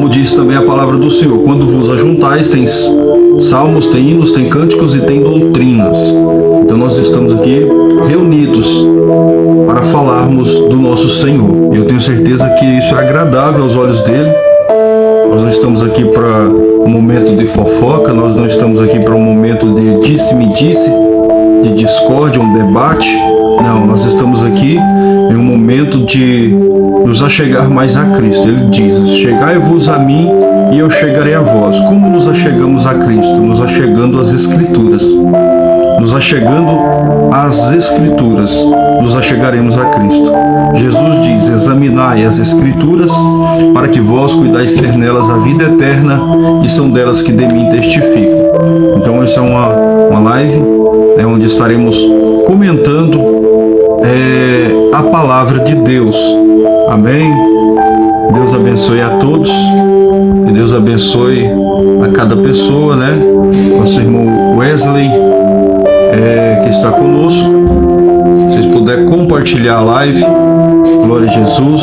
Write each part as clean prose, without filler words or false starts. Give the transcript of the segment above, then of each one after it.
como diz também a palavra do Senhor, quando vos ajuntais, tem salmos, tem hinos, tem cânticos e tem doutrinas. Então nós estamos aqui reunidos para falarmos do nosso Senhor. Eu tenho certeza que isso é agradável aos olhos dele. Nós não estamos aqui para um momento de fofoca, nós não estamos aqui para um momento de disse-me-disse, de discórdia, um debate. Não, nós estamos aqui em um momento de nos achegar mais a Cristo. Ele diz: chegai-vos a mim e eu chegarei a vós. Como nos achegamos a Cristo? Nos achegando às Escrituras. Nos achegando às Escrituras, nos achegaremos a Cristo. Jesus diz: examinai as Escrituras, para que vós cuidais ter nelas a vida eterna, e são delas que de mim testificam. Então essa é uma live, onde estaremos comentando a palavra de Deus. Amém? Deus abençoe a todos, que Deus abençoe a cada pessoa, Nosso irmão Wesley, que está conosco. Se vocês puderem compartilhar a live, glória a Jesus.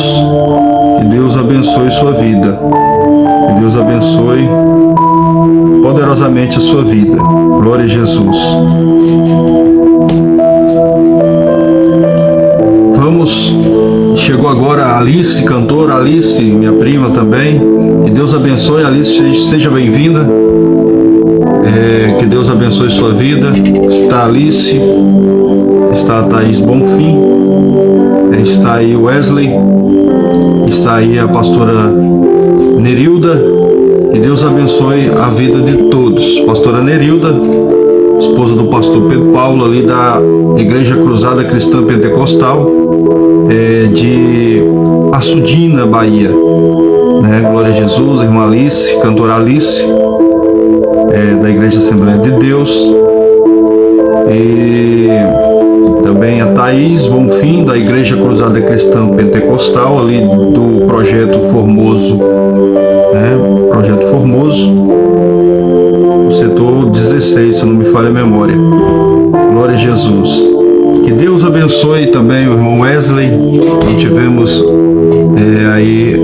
Que Deus abençoe sua vida. Que Deus abençoe poderosamente a sua vida. Glória a Jesus. Chegou agora a Alice, cantora Alice, minha prima também. Que Deus abençoe, Alice, seja bem-vinda. Que Deus abençoe sua vida. Está a Alice, está a Thaís Bonfim, está aí o Wesley, está aí a pastora Nerilda. Que Deus abençoe a vida de todos. Pastora Nerilda, esposa do pastor Pedro Paulo, ali da Igreja Cruzada Cristã Pentecostal, de Açudina, Bahia. Glória a Jesus, irmã Alice, cantora Alice, da Igreja Assembleia de Deus. E também a Thaís Bonfim, da Igreja Cruzada Cristã Pentecostal, ali do Projeto Formoso, Projeto Formoso, no setor 16, se não me falha a memória. Glória a Jesus. Que Deus abençoe também o irmão Wesley. E tivemos aí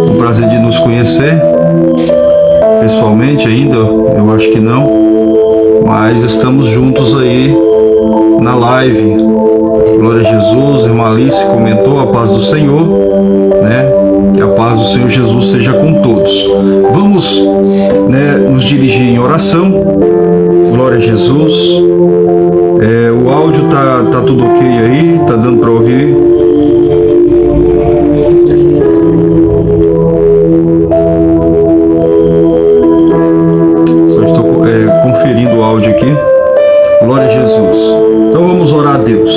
o prazer de nos conhecer pessoalmente ainda, eu acho que não, mas estamos juntos aí na live. Glória a Jesus. Irmã Alice comentou: a paz do Senhor, que a paz do Senhor Jesus seja com todos. Vamos nos dirigir em oração. Glória a Jesus. O áudio tá tudo ok aí, tá dando para ouvir. Só estou conferindo o áudio aqui. Glória a Jesus. Então vamos orar a Deus.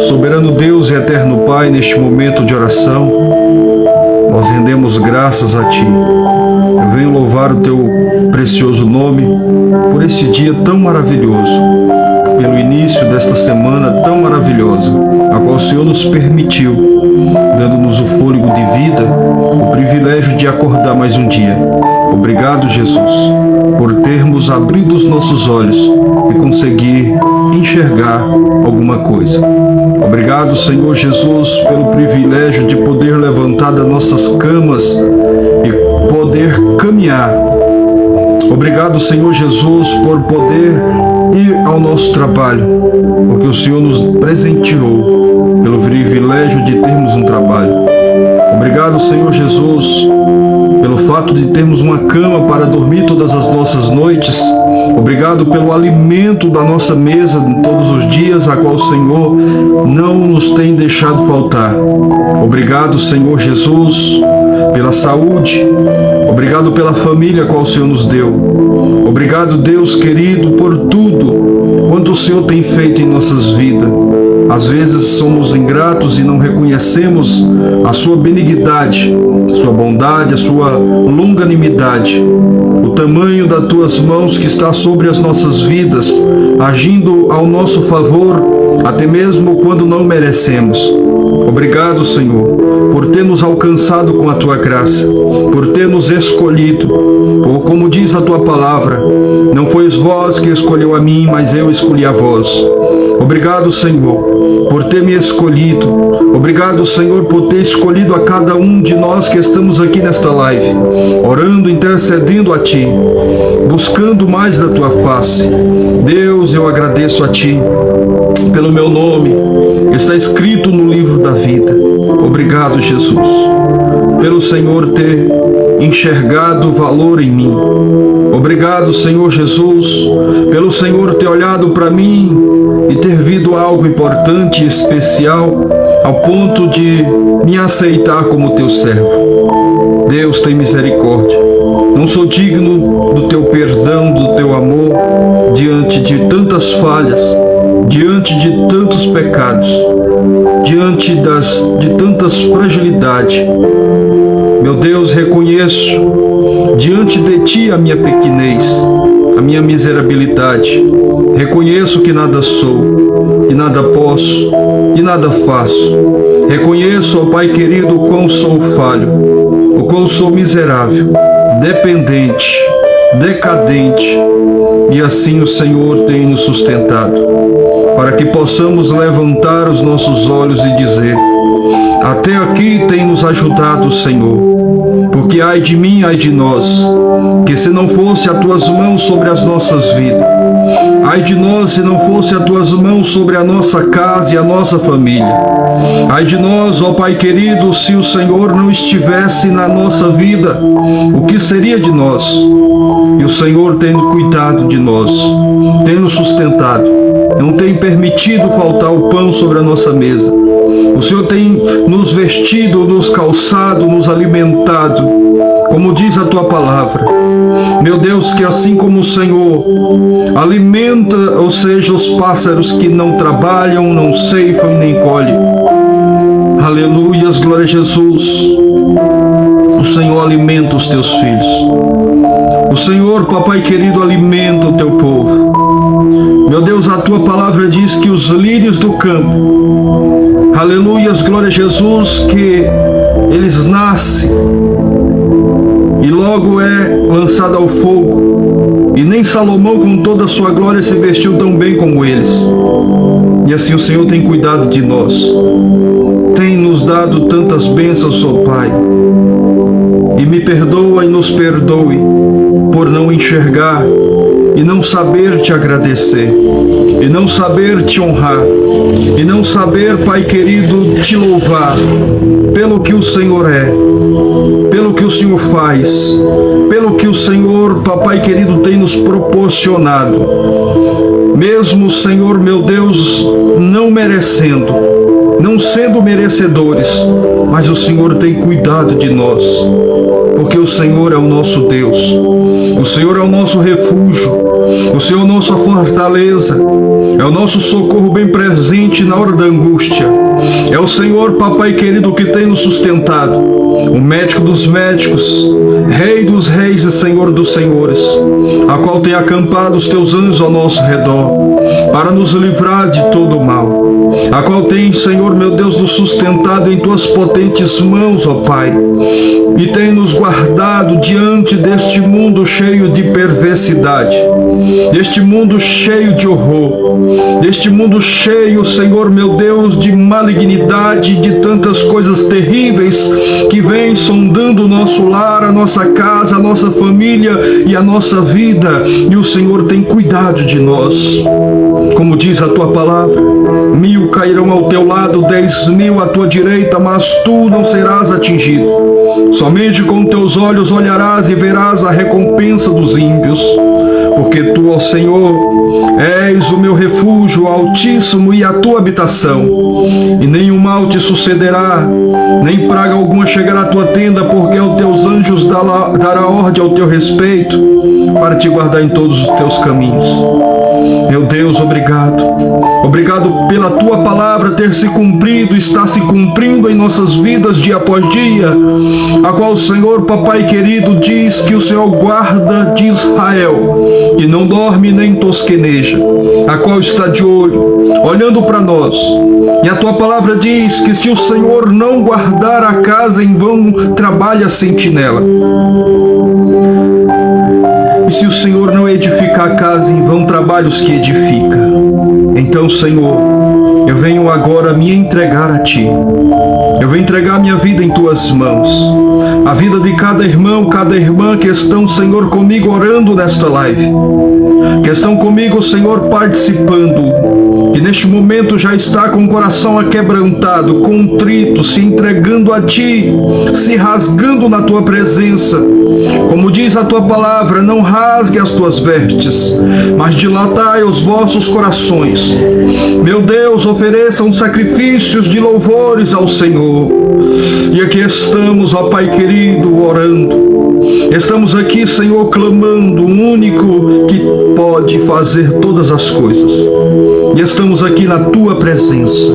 Soberano Deus e eterno Pai, neste momento de oração, nós rendemos graças a Ti. Eu venho louvar o Teu precioso nome por esse dia tão maravilhoso, pelo início desta semana tão maravilhosa, a qual o Senhor nos permitiu, dando-nos o fôlego de vida, o privilégio de acordar mais um dia. Obrigado, Jesus, por termos abrido os nossos olhos e conseguir enxergar alguma coisa. Obrigado, Senhor Jesus, pelo privilégio de poder levantar das nossas camas e poder caminhar. Obrigado, Senhor Jesus, por poder ir ao nosso trabalho, porque o Senhor nos presenteou pelo privilégio de termos um trabalho. Obrigado, Senhor Jesus, pelo fato de termos uma cama para dormir todas as nossas noites. Obrigado pelo alimento da nossa mesa todos os dias, a qual o Senhor não nos tem deixado faltar. Obrigado, Senhor Jesus, pela saúde. Obrigado pela família a qual o Senhor nos deu. Obrigado, Deus querido, por tudo quanto o Senhor tem feito em nossas vidas. Às vezes somos ingratos e não reconhecemos a sua benignidade, sua bondade, a sua longanimidade, o tamanho das tuas mãos que está sobre as nossas vidas, agindo ao nosso favor, até mesmo quando não merecemos. Obrigado, Senhor, por ter nos alcançado com a tua graça, por ter nos escolhido, ou como diz a tua palavra, não fois vós que escolheu a mim, mas eu escolhi a vós. Obrigado, Senhor, por ter me escolhido. Obrigado, Senhor, por ter escolhido a cada um de nós que estamos aqui nesta live, orando, intercedendo a Ti, buscando mais da Tua face. Deus, eu agradeço a Ti pelo meu nome, está escrito no livro da vida. Obrigado, Jesus, pelo Senhor ter enxergado valor em mim. Obrigado, Senhor Jesus, pelo Senhor ter olhado para mim e ter visto algo importante e especial ao ponto de me aceitar como teu servo. Deus, tem misericórdia. Não sou digno do teu perdão, do teu amor, diante de tantas falhas, diante de tantos pecados, diante de tantas fragilidades. Meu Deus, reconheço diante de Ti a minha pequenez, a minha miserabilidade. Reconheço que nada sou, que nada posso, que nada faço. Reconheço, ó Pai querido, o quão sou falho, o quão sou miserável, dependente, decadente. E assim o Senhor tem nos sustentado, para que possamos levantar os nossos olhos e dizer: até aqui tem nos ajudado o Senhor. Porque ai de mim, ai de nós, que se não fosse as Tuas mãos sobre as nossas vidas, ai de nós se não fosse as Tuas mãos sobre a nossa casa e a nossa família, ai de nós, ó Pai querido, se o Senhor não estivesse na nossa vida, o que seria de nós? E o Senhor tem cuidado de nós, tem nos sustentado, não tem permitido faltar o pão sobre a nossa mesa. O Senhor tem nos vestido, nos calçado, nos alimentado, como diz a Tua palavra. Meu Deus, que assim como o Senhor alimenta, ou seja, os pássaros que não trabalham, não ceifam nem colhem. Aleluias, glória a Jesus. O Senhor alimenta os Teus filhos. O Senhor, Papai querido, alimenta o Teu povo. Meu Deus, a Tua palavra diz que os lírios do campo, aleluias, glória a Jesus, que eles nascem e logo é lançado ao fogo, e nem Salomão com toda a sua glória se vestiu tão bem como eles. E assim o Senhor tem cuidado de nós, tem nos dado tantas bênçãos, ó Pai, e me perdoa e nos perdoe por não enxergar e não saber Te agradecer, e não saber Te honrar, e não saber, Pai querido, Te louvar pelo que o Senhor é, pelo que o Senhor faz, pelo que o Senhor, Papai querido, tem nos proporcionado. Mesmo, Senhor, meu Deus, não merecendo, não sendo merecedores, mas o Senhor tem cuidado de nós, porque o Senhor é o nosso Deus, o Senhor é o nosso refúgio, o Senhor é a nossa fortaleza, é o nosso socorro bem presente na hora da angústia. É o Senhor, Papai querido, que tem nos sustentado, o médico dos médicos, Rei dos reis e Senhor dos senhores, a qual tem acampado os Teus anjos ao nosso redor, para nos livrar de todo o mal, a qual tem, Senhor meu Deus, nos sustentado em Tuas potentes mãos, ó Pai, e tem nos guardado diante deste mundo cheio de perversidade, deste mundo cheio de horror, deste mundo cheio, Senhor meu Deus, de malignidade, de tantas coisas terríveis que vêm sondando o nosso lar, a nossa casa, a nossa família e a nossa vida. E o Senhor tem cuidado de nós, como diz a Tua palavra: 1000 cairão ao teu lado, 10.000 à tua direita, mas tu não serás atingido. Somente com teus olhos olharás e verás a recompensa dos ímpios, porque Tu, ó Senhor, és o meu refúgio, o Altíssimo, e a Tua habitação, e nenhum mal te sucederá, nem praga alguma chegará à tua tenda, porque aos Teus anjos dará ordem ao teu respeito, para te guardar em todos os teus caminhos. Meu Deus, obrigado. Obrigado pela Tua palavra ter se cumprido, está se cumprindo em nossas vidas dia após dia, a qual o Senhor, Papai querido, diz que o Senhor guarda de Israel, que não dorme nem tosqueneja, a qual está de olho, olhando para nós. E a Tua palavra diz que se o Senhor não guardar a casa, em vão trabalha a sentinela. E se o Senhor não edificar a casa, em vão trabalha os que edificam. Então, Senhor, eu venho agora me entregar a Ti. Eu venho entregar minha vida em Tuas mãos. A vida de cada irmão, cada irmã que estão, Senhor, comigo orando nesta live. Que estão comigo, Senhor, participando. Que neste momento já está com o coração aquebrantado, contrito, se entregando a Ti, se rasgando na Tua presença. Como diz a Tua palavra, não rasgue as Tuas vestes, mas dilatai os vossos corações. Meu Deus, ofereçam sacrifícios de louvores ao Senhor. E aqui estamos, ó Pai querido, orando. Estamos aqui, Senhor, clamando, o único que pode fazer todas as coisas. E estamos aqui na Tua presença.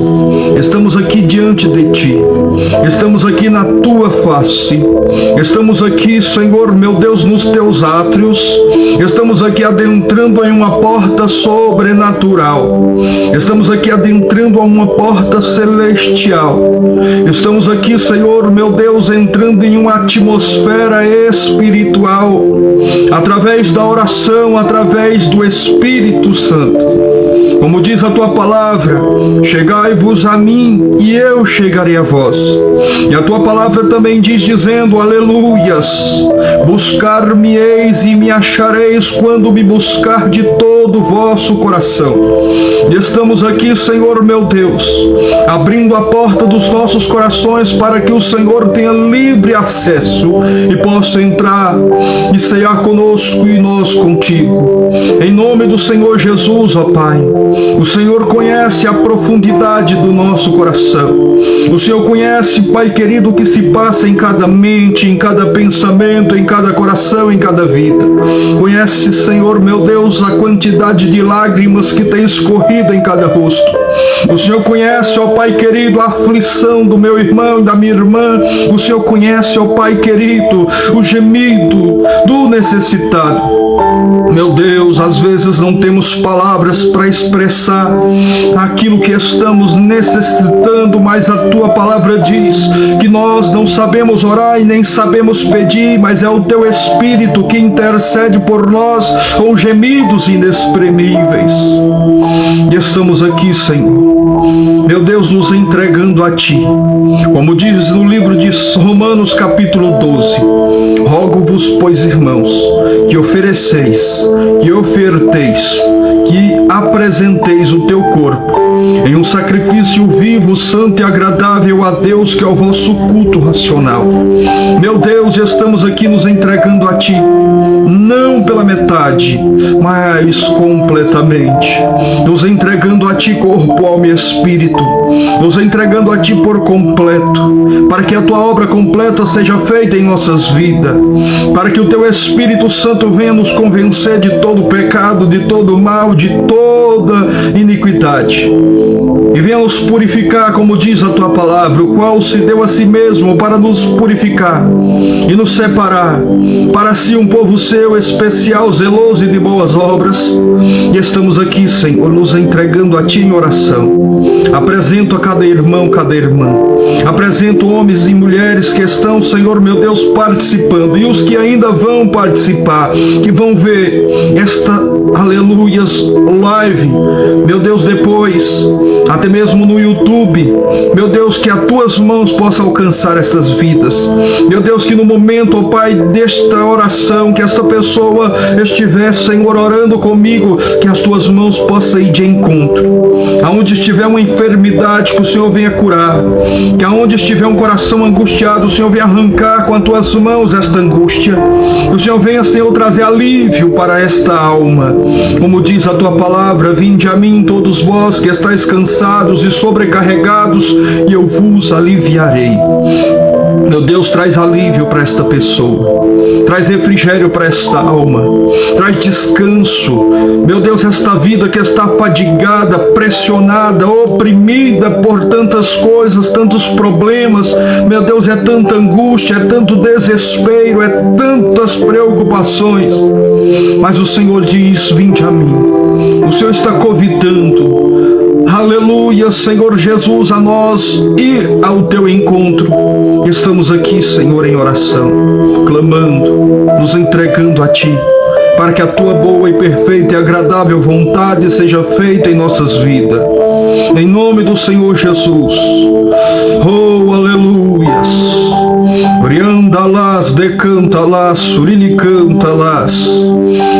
Estamos aqui diante de Ti. Estamos aqui na Tua face. Estamos aqui, Senhor, meu Deus, nos Teus átrios. Estamos aqui adentrando em uma porta sobrenatural. Estamos aqui adentrando a uma porta celestial. Estamos aqui, Senhor, meu Deus, entrando em uma atmosfera espiritual, através da oração, através do Espírito Santo. Como diz a Tua palavra, chegai-vos a mim e eu chegarei a vós. E a Tua palavra também diz, dizendo, aleluias, buscar-me-eis e me achareis quando me buscar de todo o vosso coração. E estamos aqui, Senhor meu Deus, abrindo a porta dos nossos corações para que o Senhor tenha livre acesso e possa entrar e cear conosco e nós contigo. Em nome do Senhor Jesus, ó Pai, o Senhor conhece a profundidade do nosso coração. O Senhor conhece, Pai querido, o que se passa em cada mente, em cada pensamento, em cada coração, em cada vida. Conhece, Senhor meu Deus, a quantidade de lágrimas que tem escorrido em cada rosto. O Senhor conhece, ó Pai querido, a aflição do meu irmão e da minha irmã. O Senhor conhece, ó Pai querido, o gemido do necessitado. Meu Deus, às vezes não temos palavras para expressar aquilo que estamos necessitando, mas a Tua palavra diz que nós não sabemos orar e nem sabemos pedir, mas é o Teu Espírito que intercede por nós com gemidos inexprimíveis. E estamos aqui, Senhor, meu Deus, nos entregando a Ti. Como diz no livro de Romanos capítulo 12, rogo-vos, pois, irmãos, que ofereceis, que oferteis, que apresenteis o teu corpo em um sacrifício vivo, santo e agradável a Deus, que é o vosso culto racional. Meu Deus, estamos aqui nos entregando a Ti, não pela metade, mas completamente. Nos entregando a Ti, corpo, alma e espírito. Nos entregando a Ti por completo, para que a Tua obra completa seja feita em nossas vidas, para que o Teu Espírito Santo venha nos convencer de todo pecado, de todo mal, de toda iniquidade, e venha nos purificar, como diz a Tua palavra, o qual se deu a si mesmo para nos purificar e nos separar para si um povo seu, especial, zeloso e de boas obras. E estamos aqui, Senhor, nos entregando a Ti em oração. Apresento a cada irmão, cada irmã. Apresento homens e mulheres que estão, Senhor meu Deus, participando, e os que ainda vão participar, que vão ver esta, aleluias, live, meu Deus, depois, até mesmo no YouTube. Meu Deus, que as Tuas mãos possam alcançar estas vidas. Meu Deus, que no momento, ó Pai, desta oração, que esta pessoa estiver, Senhor, orando comigo, que as Tuas mãos possam ir de encontro. Aonde estiver uma enfermidade, que o Senhor venha curar. Que aonde estiver um coração angustiado, o Senhor venha arrancar com as Tuas mãos esta angústia. Que o Senhor venha, Senhor, trazer alívio para esta alma. Como diz a Tua palavra, vinde a mim todos vós que estáis cansados e sobrecarregados, e eu vos aliviarei. Meu Deus, traz alívio para esta pessoa, traz refrigério para esta alma, traz descanso. Meu Deus, esta vida que está fadigada, pressionada, oprimida por tantas coisas, tantos problemas. Meu Deus, é tanta angústia, é tanto desespero, é tantas preocupações. Mas o Senhor diz, vinde a mim. O Senhor está convidando, aleluia, Senhor Jesus, a nós ir ao Teu encontro. Estamos aqui, Senhor, em oração, clamando, nos entregando a Ti, para que a tua boa e perfeita e agradável vontade seja feita em nossas vidas. Em nome do Senhor Jesus. Oh, aleluias. Oriandalas, decantalas, surilicantalas.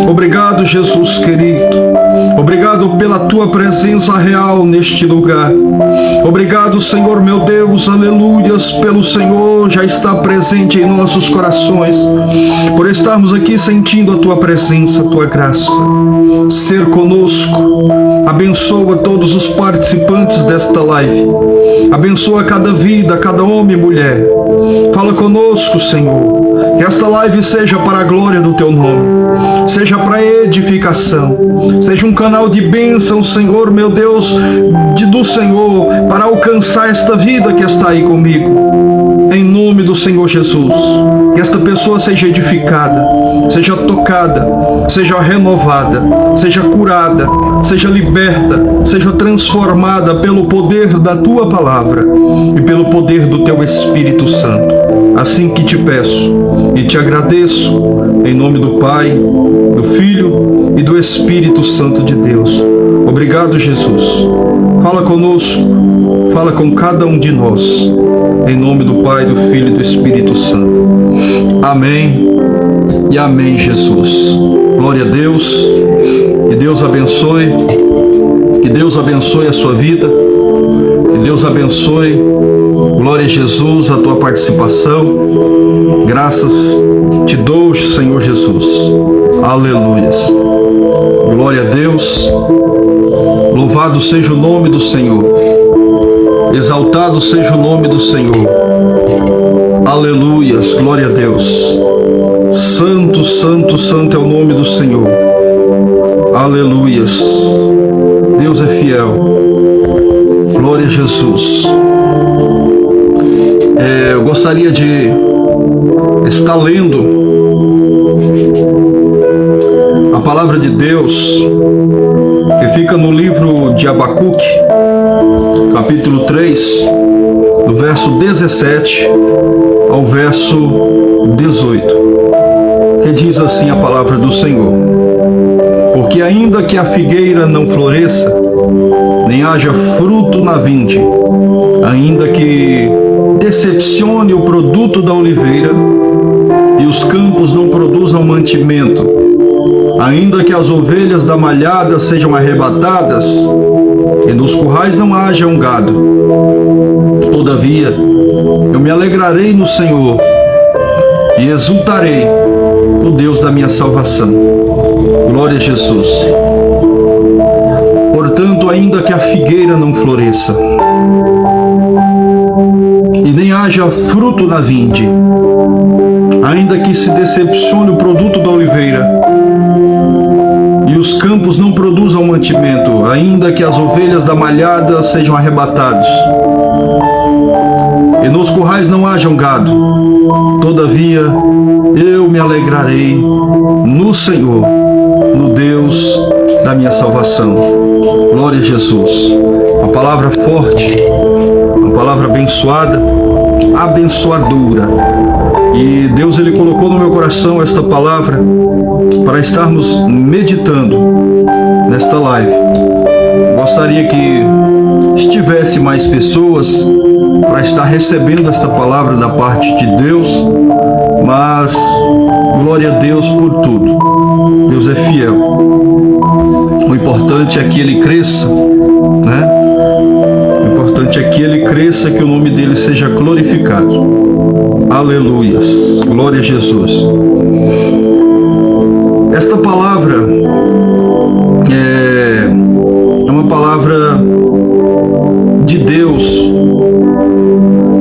Obrigado, Jesus querido. Obrigado pela tua presença real neste lugar. Obrigado, Senhor meu Deus, aleluias, pelo Senhor já estar presente em nossos corações, por estarmos aqui sentindo a tua presença, a tua graça. Ser conosco. Abençoa todos os participantes desta live. Abençoa cada vida, cada homem e mulher. Fala conosco, Senhor. Que esta live seja para a glória do teu nome, seja para edificação, seja um canal de bênção, Senhor, meu Deus, do Senhor, para alcançar esta vida que está aí comigo. Em nome do Senhor Jesus, que esta pessoa seja edificada, seja tocada, seja renovada, seja curada, seja liberta, seja transformada pelo poder da tua palavra e pelo poder do teu Espírito Santo. Assim que te peço e te agradeço, em nome do Pai, do Filho e do Espírito Santo de Deus. Obrigado, Jesus. Fala conosco, fala com cada um de nós, em nome do Pai, do Filho e do Espírito Santo. Amém e amém, Jesus. Glória a Deus. Que Deus abençoe. Que Deus abençoe a sua vida. Que Deus abençoe. Glória a Jesus, a tua participação. Graças te dou, Senhor Jesus. Aleluias. Glória a Deus. Louvado seja o nome do Senhor. Exaltado seja o nome do Senhor. Aleluias. Glória a Deus. Santo, santo, santo é o nome do Senhor. Aleluias. Deus é fiel. Glória a Jesus. Eu gostaria de estar lendo a palavra de Deus que fica no livro de Abacuque, capítulo 3, do verso 17 ao verso 18, que diz assim a palavra do Senhor: porque ainda que a figueira não floresça, nem haja fruto na vinde, ainda que decepcione o produto da oliveira e os campos não produzam mantimento, ainda que as ovelhas da malhada sejam arrebatadas e nos currais não haja um gado, todavia eu me alegrarei no Senhor e exultarei no Deus da minha salvação. Glória a Jesus. Portanto, ainda que a figueira não floresça e nem haja fruto na vinde, ainda que se decepcione o produto da oliveira e os campos não produzam mantimento, ainda que as ovelhas da malhada sejam arrebatadas e nos currais não hajam gado, todavia eu me alegrarei no Senhor, no Deus da minha salvação. Glória a Jesus. Uma palavra forte, uma palavra abençoada, abençoadora. E Deus, Ele colocou no meu coração esta palavra para estarmos meditando nesta live. Gostaria que estivesse mais pessoas para estar recebendo esta palavra da parte de Deus, mas glória a Deus por tudo. Deus é fiel. O importante é que Ele cresça, né? O importante é que Ele cresça, que o nome dele seja glorificado. Aleluias. Glória a Jesus. Esta palavra é uma palavra de Deus,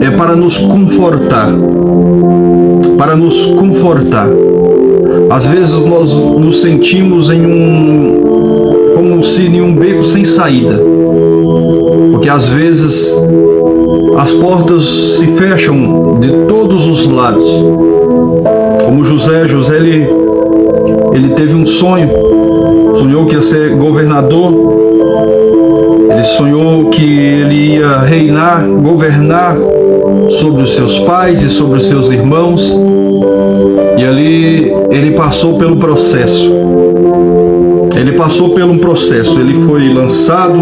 é para nos confortar, para nos confortar. Às vezes nós nos sentimos como se em um beco sem saída, porque às vezes as portas se fecham de todos os lados. Como José ele teve um sonho, sonhou que ia ser governador, ele Ele sonhou que ele ia reinar, governar sobre os seus pais e sobre os seus irmãos. E ali ele passou pelo processo. Ele passou por um processo. Ele foi lançado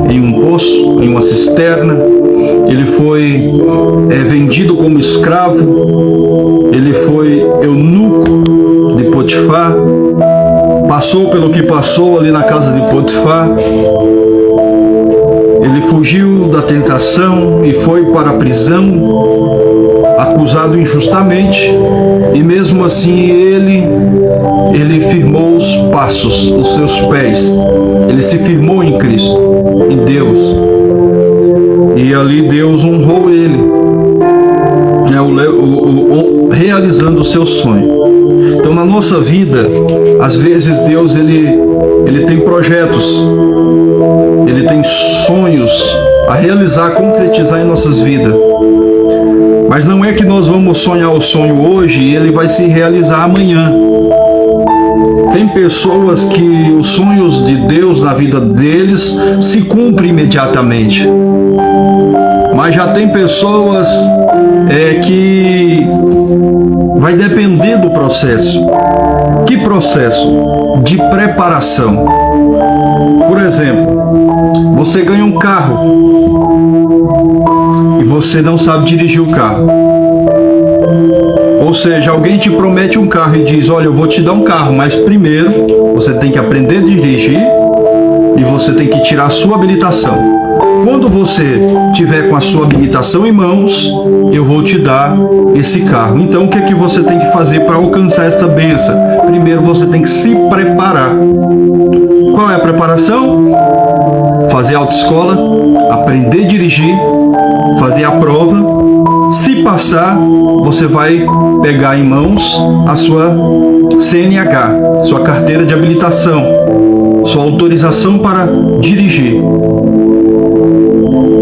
em um poço, em uma cisterna. Ele foi vendido como escravo. Ele foi eunuco de Potifar. Passou pelo que passou ali na casa de Potifar. Ele fugiu da tentação e foi para a prisão, acusado injustamente, e mesmo assim ele firmou os passos, os seus pés. Ele se firmou em Cristo, em Deus. E ali Deus honrou ele, realizando o seu sonho. Então, na nossa vida, às vezes Deus ele tem projetos, ele tem sonhos a realizar, a concretizar em nossas vidas. Mas não é que nós vamos sonhar o sonho hoje e ele vai se realizar amanhã. Tem pessoas que os sonhos de Deus na vida deles se cumprem imediatamente. Mas já tem pessoas que vai depender do processo. Que processo? De preparação. Por exemplo, você ganha um carro e você não sabe dirigir o carro. Ou seja, alguém te promete um carro e diz: olha, eu vou te dar um carro, mas primeiro você tem que aprender a dirigir e você tem que tirar a sua habilitação. Quando você tiver com a sua habilitação em mãos, eu vou te dar esse carro. Então, o que é que você tem que fazer para alcançar essa bênção? Primeiro, você tem que se preparar. Qual é a preparação? Fazer autoescola, aprender a dirigir, fazer a prova. Se passar, você vai pegar em mãos a sua CNH, sua carteira de habilitação, sua autorização para dirigir.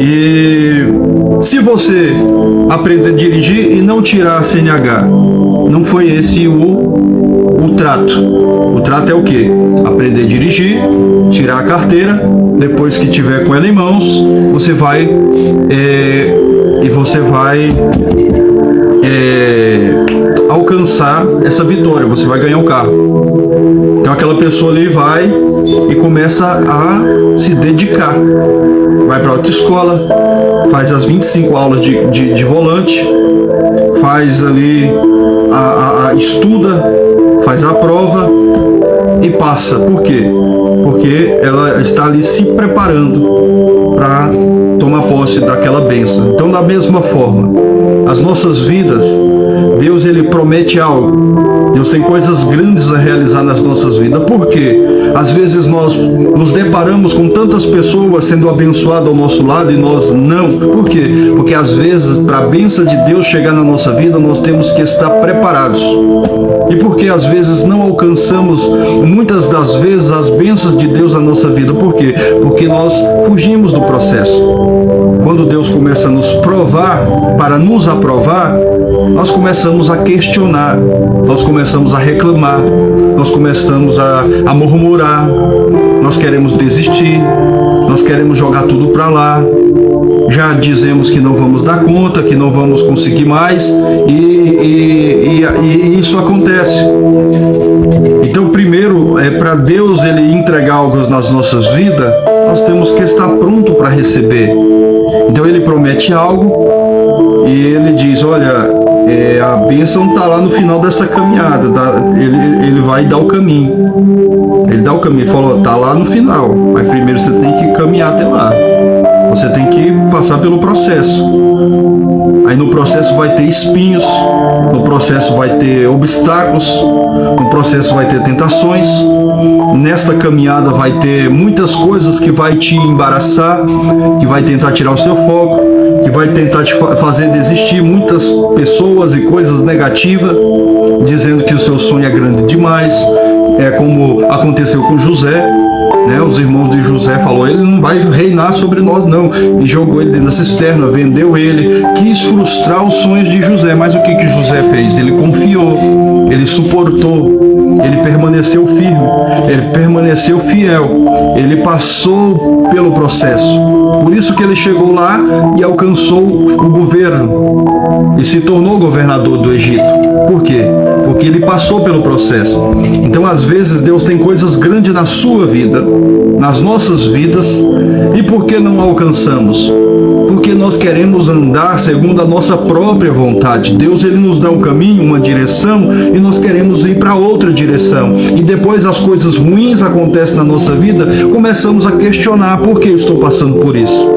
E se você aprender a dirigir e não tirar a CNH, não foi esse o trato. O trato é o quê? Aprender a dirigir, tirar a carteira, depois que tiver com ela em mãos, você vai alcançar essa vitória, você vai ganhar o carro. Então aquela pessoa ali vai e começa a se dedicar. Vai para a autoescola, faz as 25 aulas de volante, faz ali, estuda, faz a prova e passa. Por quê? Porque ela está ali se preparando para tomar posse daquela bênção. Então, da mesma forma, as nossas vidas, Deus ele promete algo. Deus tem coisas grandes a realizar nas nossas vidas. Por quê? Às vezes nós nos deparamos com tantas pessoas sendo abençoadas ao nosso lado e nós não. Por quê? Porque às vezes, para a bênção de Deus chegar na nossa vida, nós temos que estar preparados. E porque às vezes não alcançamos, muitas das vezes, as bênçãos de Deus na nossa vida. Por quê? Porque nós fugimos do processo. Quando Deus começa a nos provar, para nos aprovar, nós começamos a questionar, nós começamos a reclamar, nós começamos a murmurar, nós queremos desistir, nós queremos jogar tudo para lá, já dizemos que não vamos dar conta, que não vamos conseguir mais, e isso acontece. Então, primeiro, para Deus ele entregar algo nas nossas vidas, nós temos que estar pronto para receber. Então ele promete algo e ele diz: olha, a bênção está lá no final dessa caminhada, ele vai dar o caminho. Ele dá o caminho, ele falou: está lá no final, mas primeiro você tem que caminhar até lá. Você tem que passar pelo processo. Aí no processo vai ter espinhos, no processo vai ter obstáculos, no processo vai ter tentações. Nesta caminhada vai ter muitas coisas que vai te embaraçar, que vai tentar tirar o seu foco, que vai tentar te fazer desistir. Muitas pessoas e coisas negativas, dizendo que o seu sonho é grande demais. É como aconteceu com José, né? Os irmãos de José falou: ele não vai reinar sobre nós não, e jogou ele dentro da cisterna, vendeu ele, quis frustrar os sonhos de José. Mas o que José fez? Ele confiou, ele suportou, ele permaneceu firme, ele permaneceu fiel, ele passou pelo processo. Por isso que ele chegou lá e alcançou o governo e se tornou governador do Egito. Por quê? Porque ele passou pelo processo. Então, às vezes, Deus tem coisas grandes na sua vida, nas nossas vidas, e por que não alcançamos? Porque nós queremos andar segundo a nossa própria vontade. Deus, ele nos dá um caminho, uma direção, e nós queremos ir para outra direção. E depois as coisas ruins acontecem na nossa vida, começamos a questionar: por que eu estou passando por isso?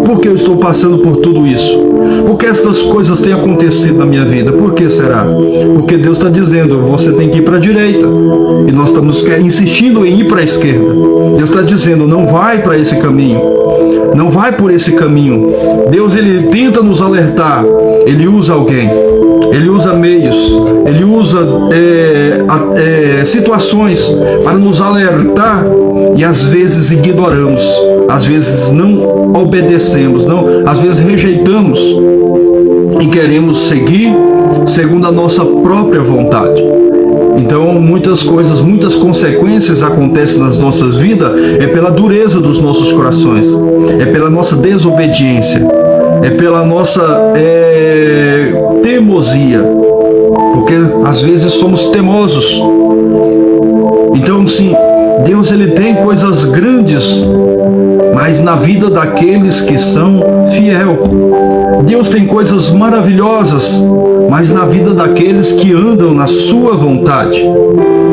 Por que eu estou passando por tudo isso? Por que essas coisas têm acontecido na minha vida? Por que será? Porque Deus está dizendo: você tem que ir para a direita. E nós estamos insistindo em ir para a esquerda. Deus está dizendo: não vai para esse caminho. Não vai por esse caminho. Deus, ele tenta nos alertar. Ele usa alguém. Ele usa meios. Ele usa situações para nos alertar. E às vezes ignoramos. Às vezes não obedecemos. Às vezes rejeitamos. E queremos seguir segundo a nossa própria vontade. Então, muitas coisas, muitas consequências acontecem nas nossas vidas, é pela dureza dos nossos corações, é pela nossa desobediência, é pela nossa teimosia, porque às vezes somos teimosos. Então, sim, Deus, ele tem coisas grandes, mas na vida daqueles que são fiel. Deus tem coisas maravilhosas, mas na vida daqueles que andam na sua vontade.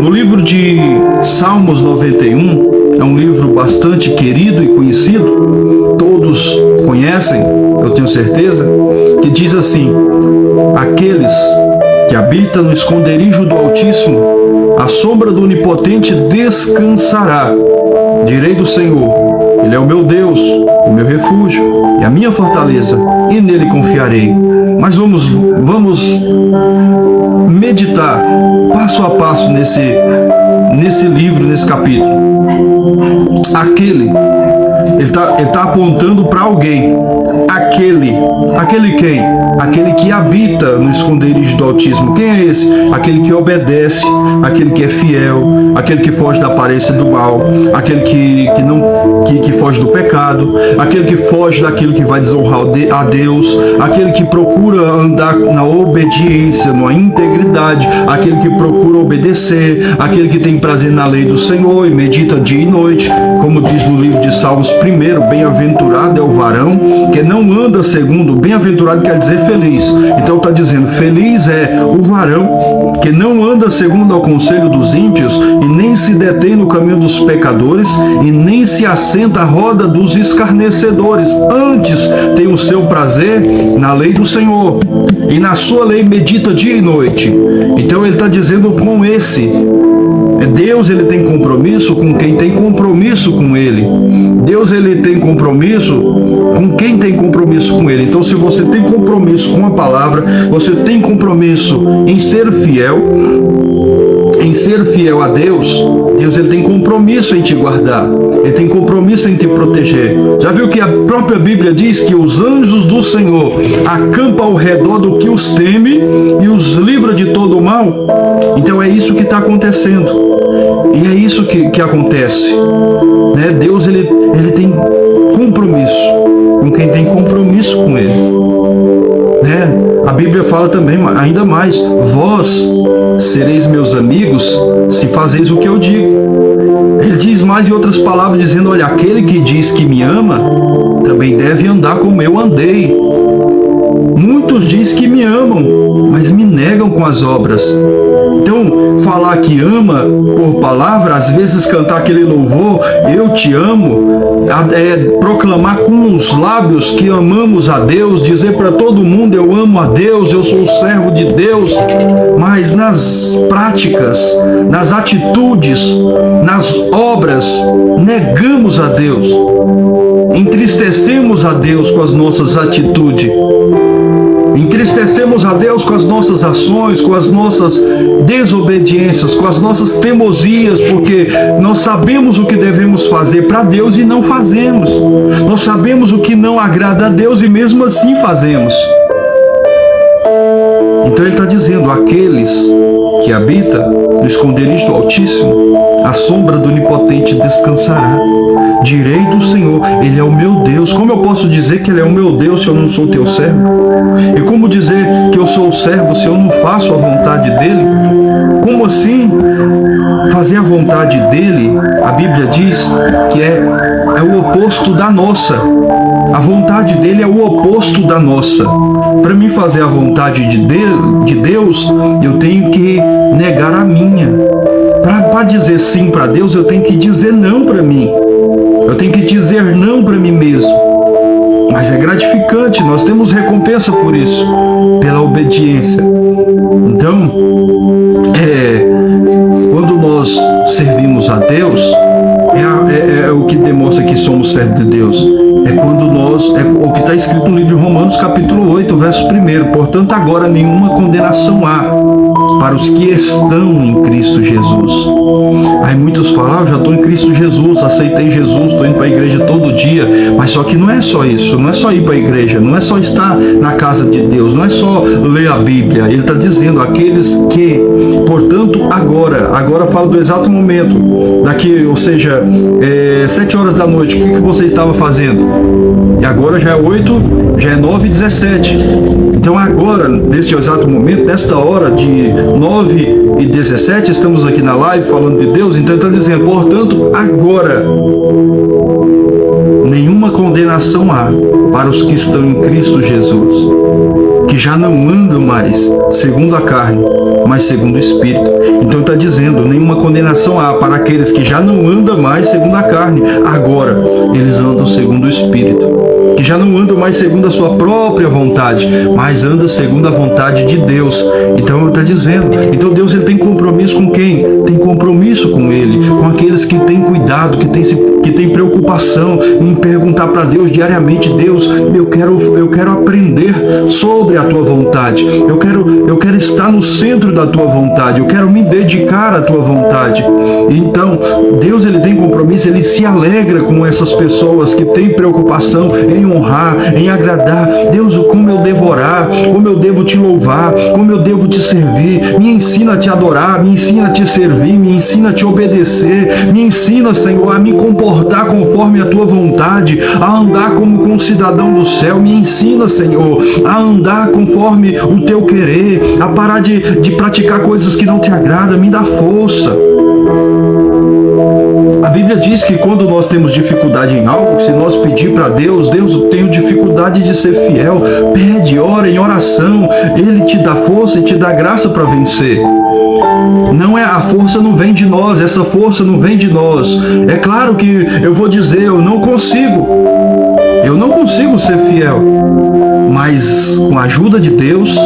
No livro de Salmos 91, é um livro bastante querido e conhecido, todos conhecem, eu tenho certeza, que diz assim: aqueles que habitam no esconderijo do Altíssimo, à sombra do Onipotente descansará. Direi do Senhor: Ele é o meu Deus, o meu refúgio e a minha fortaleza, e nele confiarei. Mas vamos meditar passo a passo nesse livro, nesse capítulo. Ele tá apontando para alguém. Aquele quem? Aquele que habita no esconderijo do Altíssimo. Quem é esse? Aquele que obedece, aquele que é fiel, aquele que foge da aparência do mal, aquele que foge do pecado, aquele que foge daquilo que vai desonrar a Deus, aquele que procura andar na obediência, na integridade, aquele que procura obedecer, aquele que tem prazer na lei do Senhor e medita dia e noite, como diz no livro de Salmos 1, bem-aventurado é o varão que não anda segundo, bem-aventurado quer dizer feliz. Então está dizendo: feliz é o varão que não anda segundo ao conselho dos ímpios, e nem se detém no caminho dos pecadores, e nem se assenta à roda dos escarnecedores. Antes tem o seu prazer na lei do Senhor, e na sua lei medita dia e noite. Então ele está dizendo: com esse Deus, ele tem compromisso com quem tem compromisso com ele. Deus, ele tem compromisso com quem tem compromisso com ele. Então, se você tem compromisso com a palavra, você tem compromisso em ser fiel a Deus, Deus, ele tem compromisso em te guardar, ele tem compromisso em te proteger. Já viu que a própria Bíblia diz que os anjos do Senhor acampam ao redor do que os teme e os livra de todo o mal? Então é isso que está acontecendo. E é isso que acontece, né? Deus, ele tem compromisso com quem tem compromisso com ele, né? A Bíblia fala também, ainda mais: vós sereis meus amigos se fazeis o que eu digo. Ele diz mais em outras palavras, dizendo: olha, aquele que diz que me ama também deve andar como eu andei. Muitos dizem que me amam, mas me negam com as obras. Então, falar que ama por palavra, às vezes cantar aquele louvor, eu te amo, proclamar com os lábios que amamos a Deus, dizer para todo mundo: eu amo a Deus, eu sou servo de Deus, mas nas práticas, nas atitudes, nas obras, negamos a Deus, entristecemos a Deus com as nossas atitudes. Entristecemos a Deus com as nossas ações, com as nossas desobediências, com as nossas teimosias, porque nós sabemos o que devemos fazer para Deus e não fazemos. Nós sabemos o que não agrada a Deus e mesmo assim fazemos. Então ele está dizendo: aqueles que habitam no esconderijo do Altíssimo, a sombra do Onipotente descansará. Direi do Senhor, Ele é o meu Deus. Como eu posso dizer que Ele é o meu Deus se eu não sou teu servo? E como dizer que eu sou o servo se eu não faço a vontade dEle? Como assim fazer a vontade dEle? A Bíblia diz que é o oposto da nossa. A vontade dEle é o oposto da nossa. Para mim fazer a vontade de Deus, eu tenho que negar a minha. Para dizer sim para Deus, eu tenho que dizer não para mim. Eu tenho que dizer não para mim mesmo. Mas é gratificante, nós temos recompensa por isso, pela obediência. Então, quando nós servimos a Deus, é o que demonstra que somos servos de Deus. É quando o que está escrito no livro de Romanos, capítulo 8, verso 1. Portanto, agora nenhuma condenação há para os que estão em Cristo Jesus. Aí muitos falam, eu já estou em Cristo Jesus, aceitei Jesus, estou indo para a igreja todo dia. Mas só que não é só isso, não é só ir para a igreja, não é só estar na casa de Deus, não é só ler a Bíblia. Ele está dizendo, aqueles que, portanto, agora fala do exato momento, daqui, ou seja, 7 horas da noite, o que você estava fazendo? E agora já é 8, já é 9h17. Então agora, nesse exato momento, nesta hora de 9h17, estamos aqui na live falando de Deus. Então ele está dizendo, portanto, agora nenhuma condenação há para os que estão em Cristo Jesus, que já não andam mais segundo a carne, mas segundo o Espírito. Então está dizendo, nenhuma condenação há para aqueles que já não andam mais segundo a carne, agora eles andam segundo o Espírito, que já não andam mais segundo a sua própria vontade, mas andam segundo a vontade de Deus. Então ele está dizendo, então Deus ele tem compromisso com quem? Tem compromisso com Ele, com aqueles que têm cuidado, que têm preocupação em perguntar para Deus diariamente, Deus, eu quero aprender sobre a tua vontade, eu quero estar no centro da tua vontade, eu quero me dedicar à tua vontade. Então Deus ele tem compromisso, ele se alegra com essas pessoas que têm preocupação em honrar, em agradar. Deus, como eu devo orar, como eu devo te louvar, como eu devo te servir, me ensina a te adorar, me ensina a te servir, me ensina a te obedecer, me ensina, Senhor, a me comportar conforme a tua vontade, a andar como um cidadão do céu, me ensina, Senhor, a andar conforme o teu querer, a parar de praticar coisas que não te agradam, me dá força. A Bíblia diz que quando nós temos dificuldade em algo, se nós pedir para Deus, eu tenho dificuldade de ser fiel, pede, ora em oração, Ele te dá força e te dá graça para vencer. A força não vem de nós, essa força não vem de nós. É claro que eu vou dizer, eu não consigo ser fiel, mas com a ajuda de Deus,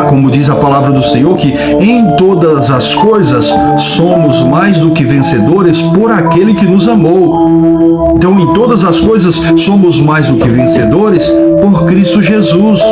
como diz a palavra do Senhor, que em todas as coisas somos mais do que vencedores por aquele que nos amou. Então, em todas as coisas somos mais do que vencedores por Cristo Jesus.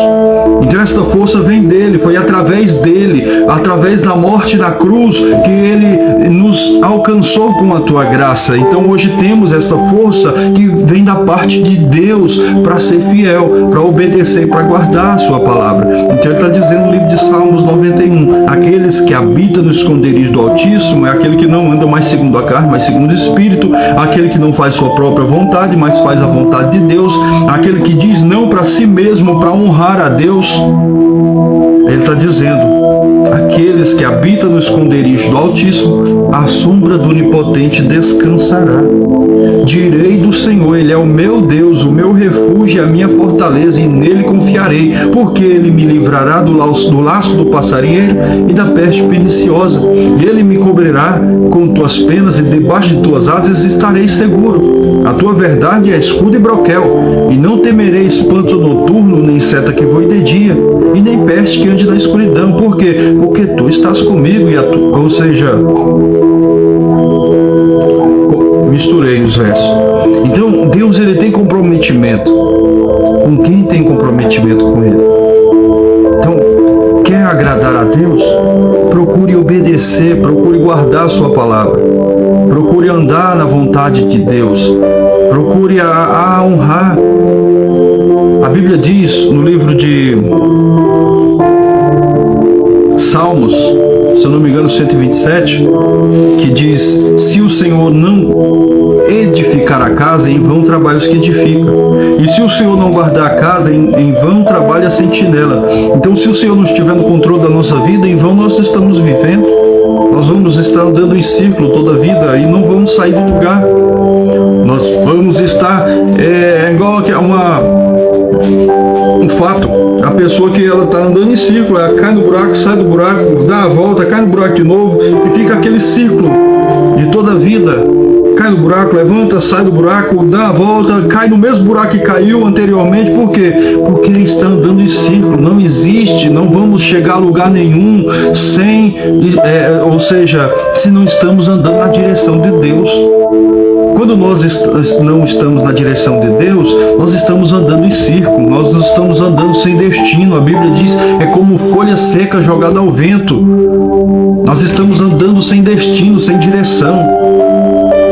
Então esta força vem dele, foi através dele, através da morte na cruz, que ele nos alcançou com a tua graça. Então hoje temos esta força que vem da parte de Deus para ser fiel, para obedecer e para guardar a sua palavra. Então ele está dizendo no livro de Salmos 91, aqueles que habitam no esconderijo do Altíssimo é aquele que não anda mais segundo a carne, mas segundo o Espírito, aquele que não faz sua própria vontade, mas faz a vontade de Deus, aquele que diz não para si mesmo, para honrar a Deus. Ele está dizendo, aqueles que habitam no esconderijo do Altíssimo, a sombra do Onipotente descansará. Direi do Senhor, Ele é o meu Deus, o meu refúgio e a minha fortaleza, e nele confiarei, porque Ele me livrará do laço do passarinheiro e da peste perniciosa. Ele me cobrirá com tuas penas, e debaixo de tuas asas estarei seguro. A tua verdade é escudo e broquel, e não temerei espanto noturno, nem seta que voe de dia, e nem peste que ande na escuridão. Por quê? Porque tu estás comigo, ou seja, misturei os versos. Então Deus ele tem comprometimento com quem tem comprometimento com Ele. Então, quer agradar a Deus? Procure obedecer, procure guardar a sua palavra, procure andar na vontade de Deus, procure a honrar. A Bíblia diz no livro de Salmos, se eu não me engano, 127, que diz: se o Senhor não edificar a casa, em vão trabalha os que edificam. E se o Senhor não guardar a casa, em vão trabalha a sentinela. Então, se o Senhor não estiver no controle da nossa vida, em vão nós estamos vivendo. Nós vamos estar andando em círculo toda a vida e não vamos sair do lugar. Nós vamos estar igual um fato. A pessoa que ela está andando em círculo, ela cai no buraco, sai do buraco, dá a volta, cai no buraco de novo e fica aquele ciclo de toda a vida. Cai no buraco, levanta, sai do buraco, dá a volta, cai no mesmo buraco que caiu anteriormente. Por quê? Porque está andando em círculo. Não existe, não vamos chegar a lugar nenhum sem, ou seja, se não estamos andando na direção de Deus. Quando nós não estamos na direção de Deus, nós estamos andando em círculo, nós estamos andando sem destino. A Bíblia diz, é como folha seca jogada ao vento. Nós estamos andando sem destino, sem direção.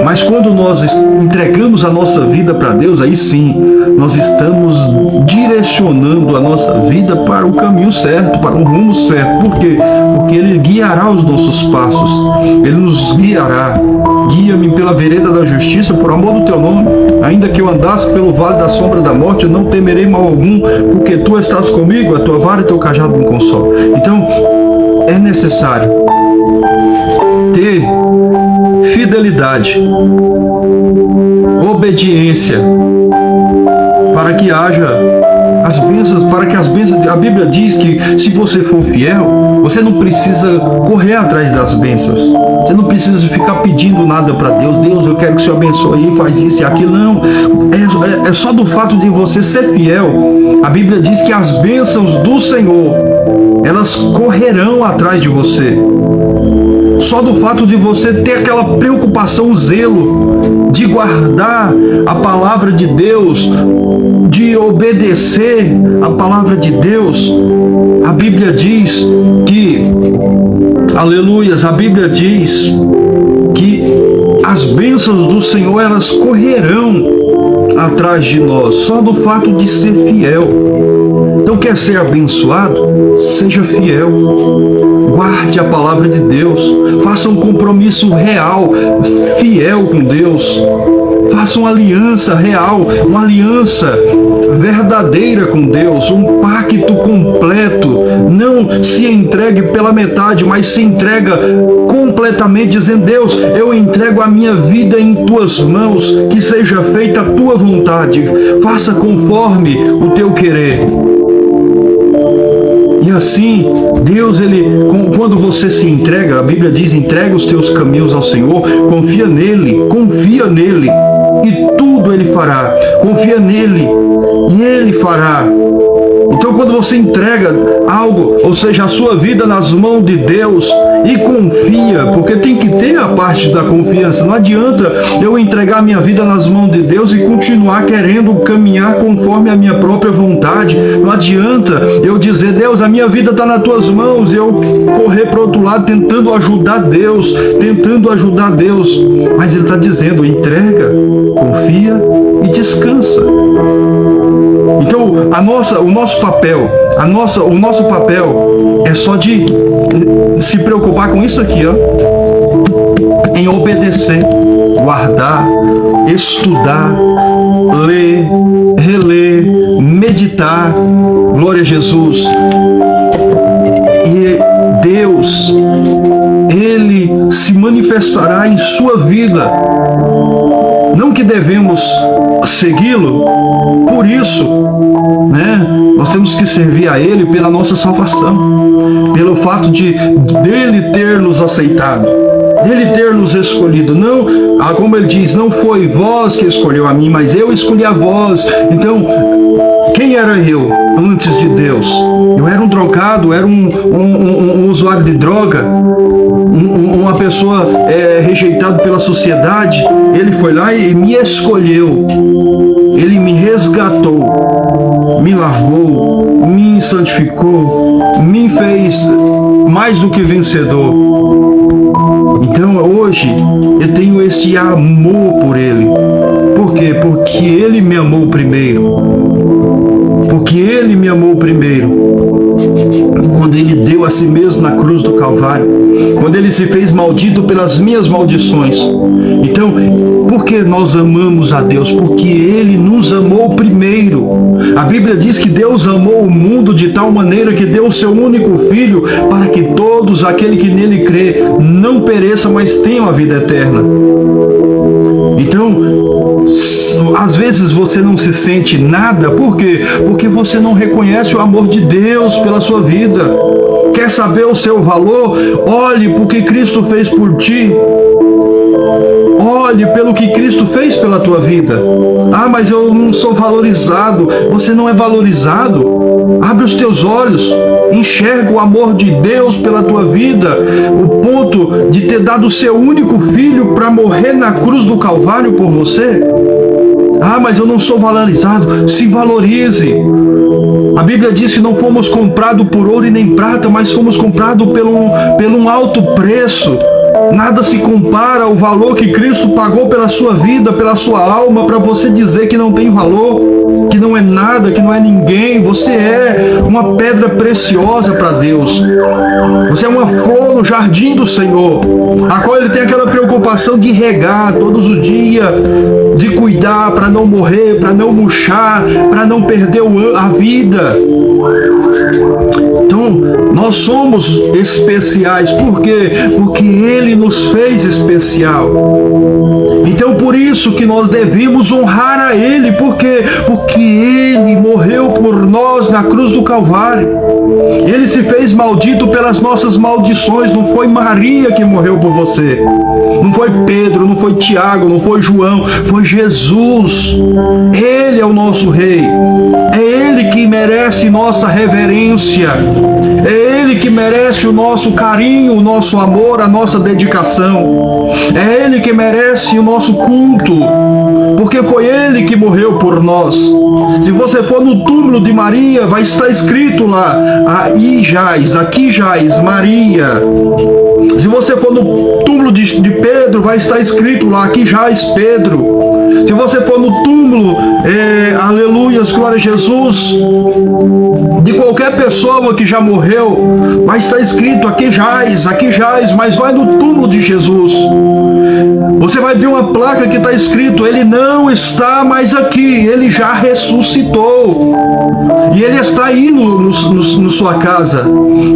Mas quando nós entregamos a nossa vida para Deus, aí sim, nós estamos direcionando a nossa vida para o caminho certo, para o rumo certo. Por quê? Porque Ele guiará os nossos passos. Ele nos guiará. Guia-me pela vereda da justiça, por amor do Teu nome. Ainda que eu andasse pelo vale da sombra da morte, eu não temerei mal algum, porque Tu estás comigo, a Tua vara e Teu cajado me consolam. Então, é necessário ter fidelidade, obediência, para que haja as bênçãos, a Bíblia diz que se você for fiel, você não precisa correr atrás das bênçãos, você não precisa ficar pedindo nada para Deus. Deus, eu quero que o Senhor abençoe, faz isso e aquilo. Não, é só do fato de você ser fiel. A Bíblia diz que as bênçãos do Senhor, elas correrão atrás de você. Só do fato de você ter aquela preocupação, zelo, de guardar a palavra de Deus, de obedecer a palavra de Deus. A Bíblia diz que, aleluias, a Bíblia diz que as bênçãos do Senhor, elas correrão atrás de nós, só do fato de ser fiel. Então, quer ser abençoado? Seja fiel. Guarde a palavra de Deus. Faça um compromisso real, fiel com Deus. Faça uma aliança real, uma aliança verdadeira com Deus, um pacto completo. Não se entregue pela metade, mas se entrega completamente, dizendo: Deus, eu entrego a minha vida em Tuas mãos, que seja feita a Tua vontade, faça conforme o Teu querer. E assim, Deus, quando você se entrega, a Bíblia diz: entrega os teus caminhos ao Senhor, confia nele, e tudo Ele fará. Confia nele, e Ele fará. Então, quando você entrega algo, ou seja, a sua vida nas mãos de Deus, e confia, porque tem que ter a parte da confiança. Não adianta eu entregar a minha vida nas mãos de Deus e continuar querendo caminhar conforme a minha própria vontade. Não adianta eu dizer: Deus, a minha vida está nas Tuas mãos, e eu correr para o outro lado tentando ajudar Deus. Mas Ele está dizendo: entrega, confia e descansa. Então, o nosso papel é só de se preocupar com isso aqui, ó, em obedecer, guardar, estudar, ler, reler, meditar. Glória a Jesus. E Deus, Ele se manifestará em sua vida. Não que devemos segui-lo por isso, né? Nós temos que servir a Ele pela nossa salvação, pelo fato dele ter nos aceitado, dele ter nos escolhido. Não, como Ele diz: não foi vós que escolheu a mim, mas eu escolhi a vós. Então, quem era eu antes de Deus? Eu era um drogado, era um usuário de droga, uma pessoa rejeitada pela sociedade. Ele foi lá e me escolheu. Ele me resgatou, me lavou, me santificou, me fez mais do que vencedor. Então hoje eu tenho esse amor por Ele. Por quê? Porque Ele me amou primeiro. Quando Ele deu a si mesmo na cruz do Calvário, quando ele se fez maldito pelas minhas maldições. Então, por que nós amamos a Deus? Porque ele nos amou primeiro. A Bíblia diz que Deus amou o mundo de tal maneira que deu o seu único Filho, para que todos aquele que nele crê não pereça, mas tenham a vida eterna. Então, às vezes você não se sente nada, por quê? Porque você não reconhece o amor de Deus pela sua vida. Quer saber o seu valor? Olhe para o que Cristo fez por ti. Olhe pelo que Cristo fez pela tua vida. Ah, mas eu não sou valorizado. Você não é valorizado. Abre os teus olhos, enxerga o amor de Deus pela tua vida, o ponto de ter dado o seu único filho para morrer na cruz do Calvário por você. Ah, mas eu não sou valorizado. Se valorize. A Bíblia diz que não fomos comprados por ouro e nem prata, mas fomos comprados pelo um alto preço. Nada se compara ao valor que Cristo pagou pela sua vida, pela sua alma, para você dizer que não tem valor, que não é nada, que não é ninguém. Você é uma pedra preciosa para Deus. Você é uma flor no jardim do Senhor, a qual Ele tem aquela preocupação de regar todos os dias, de cuidar para não morrer, para não murchar, para não perder a vida. Então, nós somos especiais. Por quê? Porque Ele nos fez especial. Então, por isso que nós devemos honrar a Ele. Por quê? Porque Ele morreu por nós na cruz do Calvário. Ele se fez maldito pelas nossas maldições. Não foi Maria que morreu por você. Não foi Pedro, não foi Tiago, não foi João. Foi Jesus. Ele é o nosso Rei. É Ele que merece nossa reverência. É Ele que merece o nosso carinho, o nosso amor, a nossa dedicação. É Ele que merece o nosso culto, porque foi Ele que morreu por nós. Se você for no túmulo de Maria, vai estar escrito lá: aqui jaz Maria. Se você for no túmulo de Pedro, vai estar escrito lá: aqui jaz Pedro. Se você for no túmulo, aleluias, glória a Jesus, de qualquer pessoa que já morreu, vai estar escrito: aqui jaz, mas vai no túmulo de Jesus. Você vai ver uma placa que está escrito: ele não está mais aqui, ele já ressuscitou. E ele está aí no sua casa,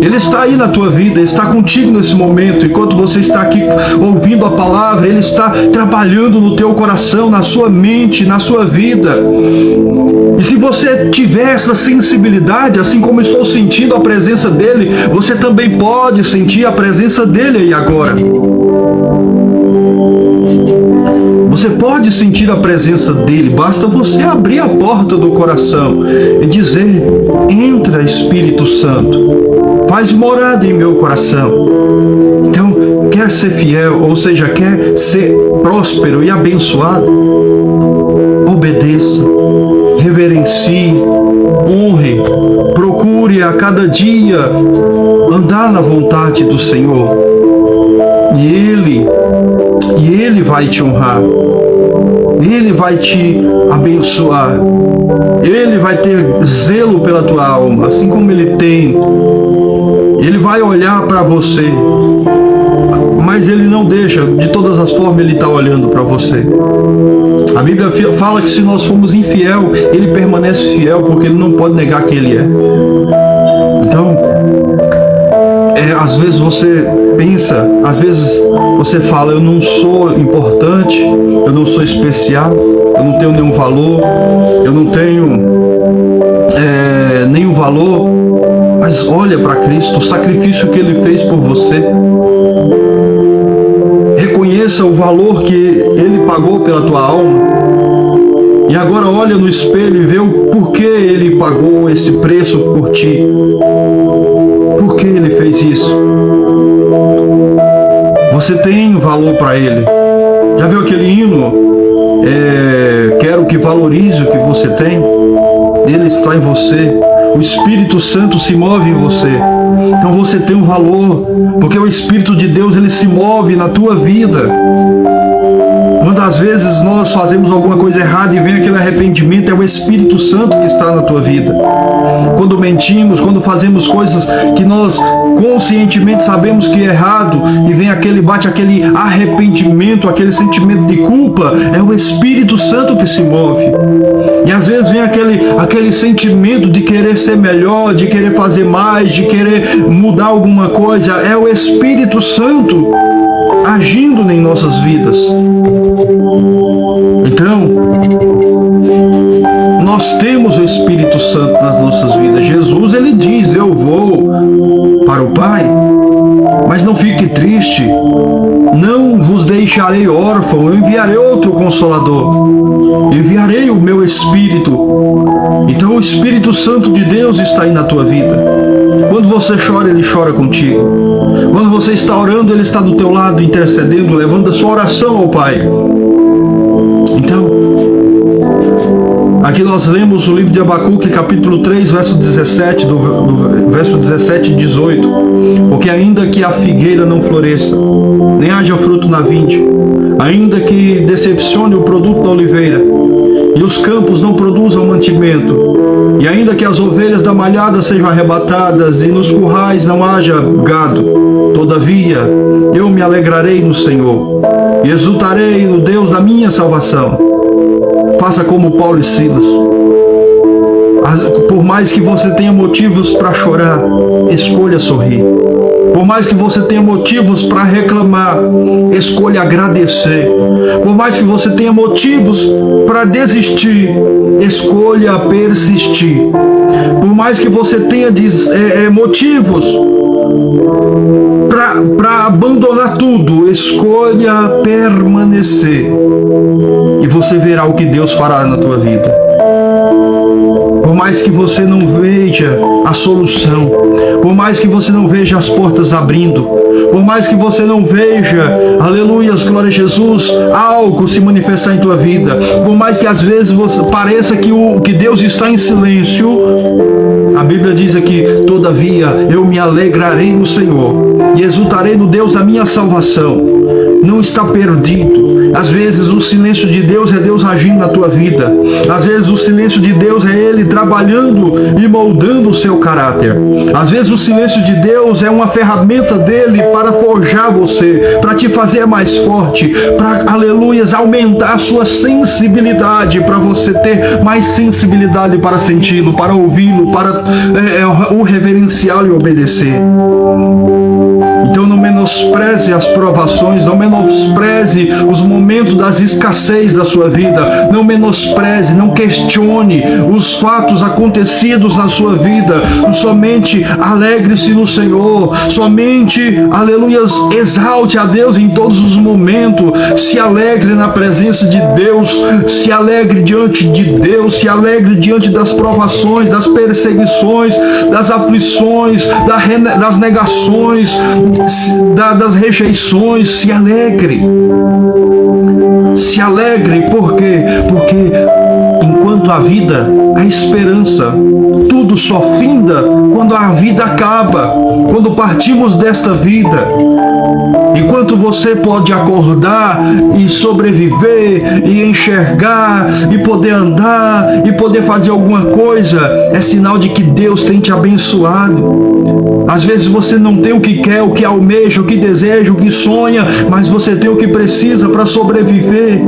ele está aí na tua vida, ele está contigo nesse momento. Enquanto você está aqui ouvindo a palavra, ele está trabalhando no teu coração, na sua mente, na sua vida. E se você tiver essa sensibilidade, assim como estou sentindo a presença dele, você também pode sentir a presença dele aí agora. Você pode sentir a presença dele, basta você abrir a porta do coração e dizer: entra, Espírito Santo, faz morada em meu coração. Então, quer ser fiel, ou seja, quer ser próspero e abençoado? Obedeça, reverencie, honre, procure a cada dia andar na vontade do Senhor. E Ele vai te honrar. Ele vai te abençoar. Ele vai ter zelo pela tua alma, assim como Ele tem. Ele vai olhar para você, mas Ele não deixa. De todas as formas, Ele está olhando para você. A Bíblia fala que se nós formos infiel, Ele permanece fiel, porque Ele não pode negar quem Ele é. Então, às vezes você pensa, às vezes você fala: eu não sou importante, eu não sou especial, eu não tenho nenhum valor, eu não tenho nenhum valor. Mas olha para Cristo, o sacrifício que Ele fez por você. Reconheça o valor que Ele pagou pela tua alma. E agora olha no espelho e vê o porquê Ele pagou esse preço por ti. Por que Ele fez isso? Você tem valor para Ele. Já viu aquele hino? Quero que valorize o que você tem. Ele está em você. O Espírito Santo se move em você. Então você tem um valor, porque o Espírito de Deus, ele se move na tua vida. Quando Quando às vezes nós fazemos alguma coisa errada e vem aquele arrependimento, é o Espírito Santo que está na tua vida. Quando mentimos, quando fazemos coisas que nós conscientemente sabemos que é errado e vem bate aquele arrependimento, aquele sentimento de culpa, é o Espírito Santo que se move. E às vezes vem aquele sentimento de querer ser melhor, de querer fazer mais, de querer mudar alguma coisa, é o Espírito Santo agindo em nossas vidas. Então, nós temos o Espírito Santo nas nossas vidas. Jesus, ele diz: eu vou para o Pai, mas não fique triste, não vos deixarei órfão, eu enviarei outro Consolador, enviarei o meu Espírito. Então o Espírito Santo de Deus está aí na tua vida. Quando você chora, ele chora contigo. Quando você está orando, ele está do teu lado, intercedendo, levando a sua oração ao Pai. Então, aqui nós lemos o livro de Abacuque, capítulo 3, verso 17, verso 17 e 18. Porque ainda que a figueira não floresça, nem haja fruto na vinde, ainda que decepcione o produto da oliveira, e os campos não produzam mantimento, e ainda que as ovelhas da malhada sejam arrebatadas, e nos currais não haja gado, todavia eu me alegrarei no Senhor, e exultarei no Deus da minha salvação. Faça como Paulo e Silas. Por mais que você tenha motivos para chorar, escolha sorrir. Por mais que você tenha motivos para reclamar, escolha agradecer. Por mais que você tenha motivos para desistir, escolha persistir. Por mais que você tenha motivos para abandonar tudo, escolha permanecer. E você verá o que Deus fará na tua vida. Por mais que você não veja a solução, por mais que você não veja as portas abrindo, por mais que você não veja, aleluias, glória a Jesus, algo se manifestar em tua vida, por mais que às vezes pareça que Deus está em silêncio, a Bíblia diz aqui: todavia eu me alegrarei no Senhor e exultarei no Deus da minha salvação. Não está perdido. Às vezes o silêncio de Deus é Deus agindo na tua vida. Às vezes o silêncio de Deus é Ele trabalhando e moldando o seu caráter. Às vezes o silêncio de Deus é uma ferramenta dele para forjar você, para te fazer mais forte, para, aleluias, aumentar a sua sensibilidade, para você ter mais sensibilidade para senti-lo, para ouvi-lo, para o reverenciá-lo e obedecer. Então não menospreze as provações, não menospreze os momentos das escassez da sua vida, não menospreze, não questione os fatos acontecidos na sua vida, somente alegre-se no Senhor, somente, aleluias, exalte a Deus em todos os momentos, se alegre na presença de Deus, se alegre diante de Deus, se alegre diante das provações, das perseguições, das aflições, das negações, das rejeições. Se alegre, por quê? Porque enquanto há vida, há esperança. Tudo só finda quando a vida acaba, quando partimos desta vida. Enquanto você pode acordar e sobreviver e enxergar e poder andar e poder fazer alguma coisa, é sinal de que Deus tem te abençoado. Às vezes você não tem o que quer, o que almeja, o que deseja, o que sonha, mas você tem o que precisa para sobreviver.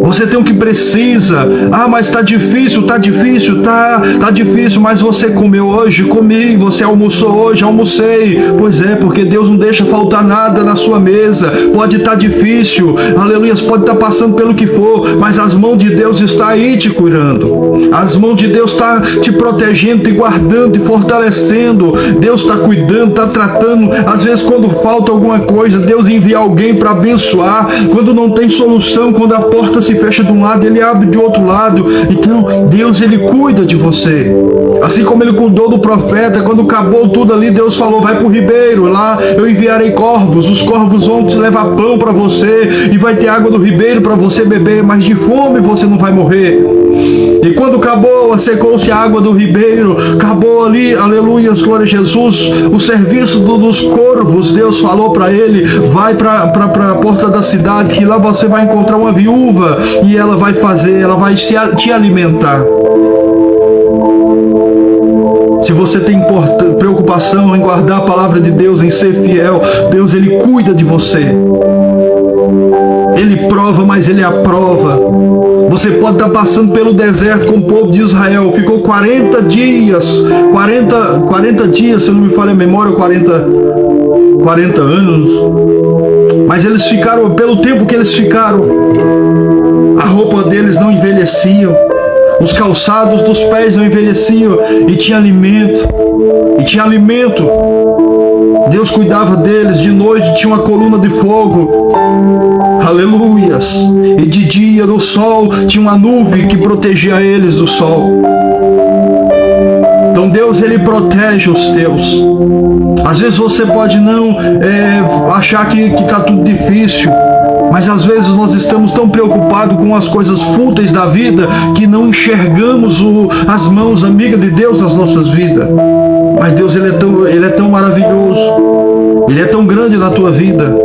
Você tem o que precisa. Ah, mas tá difícil, tá difícil, mas você comeu hoje? Comi. Você almoçou hoje? Almocei. Pois é, porque Deus não deixa faltar nada na sua mesa. Pode estar difícil, aleluia, pode estar passando pelo que for, mas as mãos de Deus estão aí te curando. As mãos de Deus estão te protegendo, te guardando, te fortalecendo. Deus está cuidando, está tratando. Às vezes quando falta alguma coisa, Deus envia alguém para abençoar. Quando não tem solução, quando a porta se fecha de um lado, Ele abre de outro lado. Então Deus, Ele cuida de você, assim como Ele cuidou do profeta. Quando acabou tudo ali, Deus falou: vai para o ribeiro, lá eu enviarei corvos, os corvos vão te levar pão para você, e vai ter água do ribeiro para você beber, mas de fome você não vai morrer. E quando acabou, secou-se a água do ribeiro, acabou ali, aleluias, glória a Jesus, o serviço dos corvos. Deus falou para ele: vai para a porta da cidade, que lá você vai encontrar uma viúva e ela vai te alimentar. Se você tem preocupação em guardar a palavra de Deus, em ser fiel, Deus, Ele cuida de você. Ele prova, mas Ele aprova. Você pode estar passando pelo deserto com o povo de Israel. Ficou 40 dias, 40 dias, se não me falha a memória, 40 anos. Mas eles ficaram, pelo tempo que eles ficaram, a roupa deles não envelhecia, os calçados dos pés não envelheciam, e tinha alimento. Deus cuidava deles. De noite tinha uma coluna de fogo, aleluias, e de dia no sol tinha uma nuvem que protegia eles do sol. Então Deus, Ele protege os teus. Às vezes você pode não achar que está tudo difícil, mas às vezes nós estamos tão preocupados com as coisas fúteis da vida que não enxergamos as mãos amigas de Deus nas nossas vidas. Mas Deus, Ele é tão maravilhoso, Ele é tão grande na tua vida.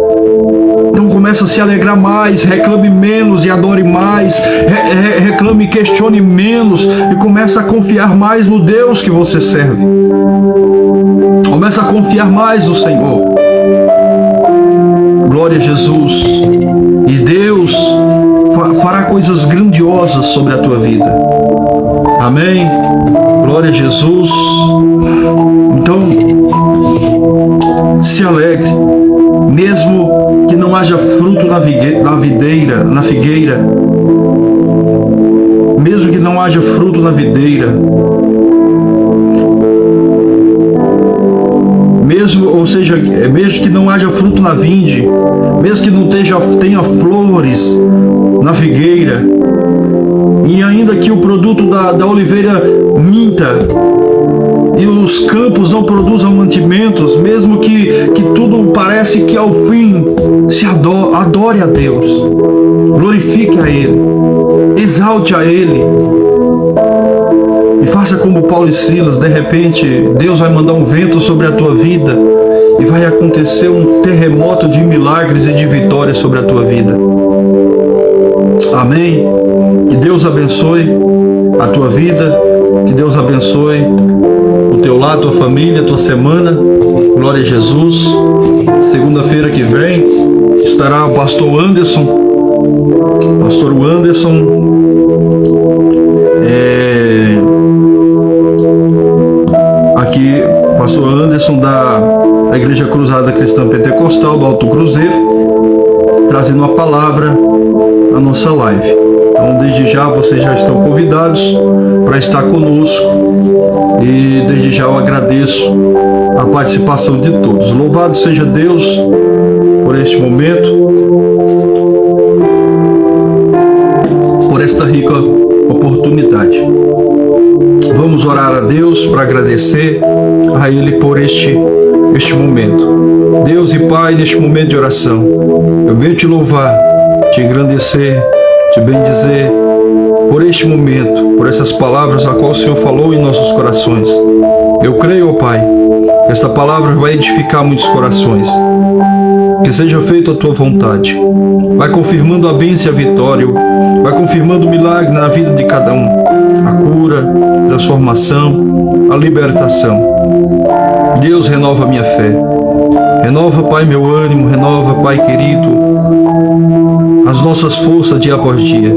Então começa a se alegrar mais, reclame menos e adore mais, reclame e questione menos, e começa a confiar mais no Deus que você serve. Começa a confiar mais no Senhor. Glória a Jesus. E Deus fará coisas grandiosas sobre a tua vida. Amém? Glória a Jesus. Então, se alegre, mesmo que não haja fruto na figueira, mesmo que não haja fruto na videira, mesmo que não haja fruto na vinde, mesmo que não tenha flores na figueira, e ainda que o produto da oliveira minta e os campos não produzam mantimentos, mesmo que tudo parece que ao fim se adore a Deus, glorifique a Ele, exalte a Ele, e faça como Paulo e Silas. De repente Deus vai mandar um vento sobre a tua vida e vai acontecer um terremoto de milagres e de vitórias sobre a tua vida. Amém? Que Deus abençoe a tua vida, que Deus abençoe o teu lar, tua família, tua semana. Glória a Jesus. Segunda-feira que vem estará o pastor Anderson. Pastor Anderson. Aqui, pastor Anderson da Igreja Cruzada Cristã Pentecostal do Alto Cruzeiro, trazendo uma palavra na nossa live. Então, desde já, vocês já estão convidados para estar conosco, e desde já eu agradeço a participação de todos. Louvado seja Deus por este momento, por esta rica oportunidade. Vamos orar a Deus para agradecer a Ele por este momento. Deus e Pai, neste momento de oração, eu venho te louvar, te engrandecer, te bendizer por este momento, por essas palavras a qual o Senhor falou em nossos corações. Eu creio, ó Pai, que esta palavra vai edificar muitos corações. Que seja feita a tua vontade. Vai confirmando a bênção e a vitória, vai confirmando o milagre na vida de cada um, a cura, a transformação, a libertação. Deus, renova a minha fé. Renova, Pai, meu ânimo. Renova, Pai querido, as nossas forças dia após dia,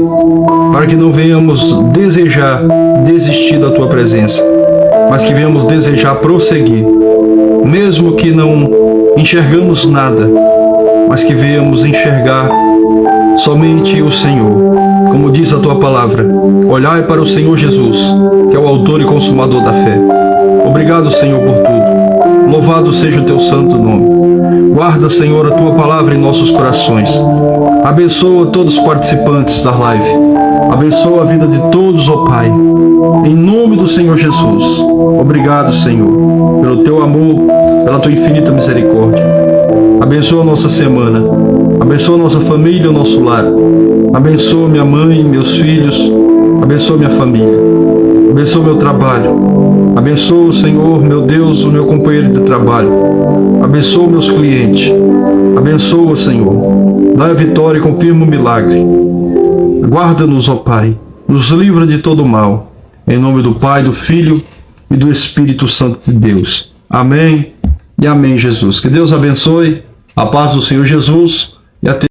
para que não venhamos desejar desistir da tua presença, mas que venhamos desejar prosseguir, mesmo que não enxergamos nada, mas que venhamos enxergar somente o Senhor. Como diz a tua palavra, olhai para o Senhor Jesus, que é o autor e consumador da fé. Obrigado, Senhor, por tudo. Louvado seja o teu santo nome. Guarda, Senhor, a tua palavra em nossos corações. Abençoa todos os participantes da live. Abençoa a vida de todos, ó Pai. Em nome do Senhor Jesus. Obrigado, Senhor, pelo teu amor, pela tua infinita misericórdia. Abençoa a nossa semana. Abençoa a nossa família, o nosso lar. Abençoa minha mãe, meus filhos. Abençoa minha família. Abençoa meu trabalho. Abençoa, Senhor, meu Deus, o meu companheiro de trabalho. Abençoa meus clientes. Abençoa, Senhor. Dá a vitória e confirma o milagre. Guarda-nos, ó Pai. Nos livra de todo mal. Em nome do Pai, do Filho e do Espírito Santo de Deus. Amém e amém, Jesus. Que Deus abençoe. A paz do Senhor Jesus e até